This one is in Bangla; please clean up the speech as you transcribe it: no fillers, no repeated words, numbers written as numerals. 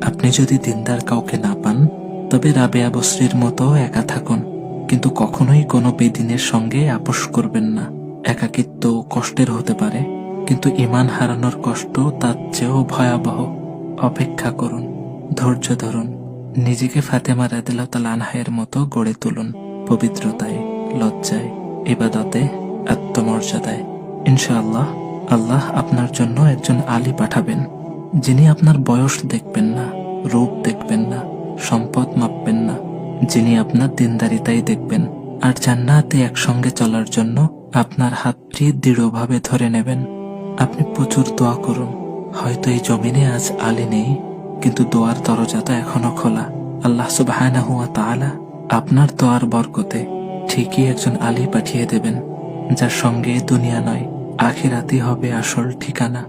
আপনি যদি দিনদার কাউকে না পান, তবে রাবেয়া বসরির মতো একা থাকুন, কিন্তু কখনোই কোনো বেদিনের সঙ্গে আপোষ করবেন না। একাকিত্ব কষ্টের হতে পারে, কিন্তু ঈমান হারানোর কষ্ট তার চেয়েও ভয়াবহ। অপেক্ষা করুন, ধৈর্য ধরুন, নিজেকে ফাতেমা রাদিয়াল্লাহু তাআলা আনহার মতো গড়ে তুলুন, পবিত্রতায়, লজ্জায়, ইবাদতে, আত্মমর্যাদায়। ইনশাআল্লাহ আল্লাহ আপনার জন্য একজন আলী পাঠাবেন, যিনি আপনার বয়স দেখবেন না, রূপ দেখবেন না, সম্পদ মাপবেন না, যিনি আপনার দিনদারিতাই দেখবেন, আর জান্নাতে একসঙ্গে চলার জন্য আপনার হাতটি দৃঢ়ভাবে ধরে নেবেন। আপনি প্রচুর দোয়া করুন। হয়তো এই জমিনে আজ আলী নেই, কিন্তু দোয়ার দরজা তো এখনো খোলা। আল্লাহ সুবহানাহু ওয়া তাআলা আপনার দোয়ার বরকতে ঠিকই একজন আলী পাঠিয়ে দেবেন, যার সঙ্গে দুনিয়া নয়, আখিরাতই হবে আসল ঠিকানা।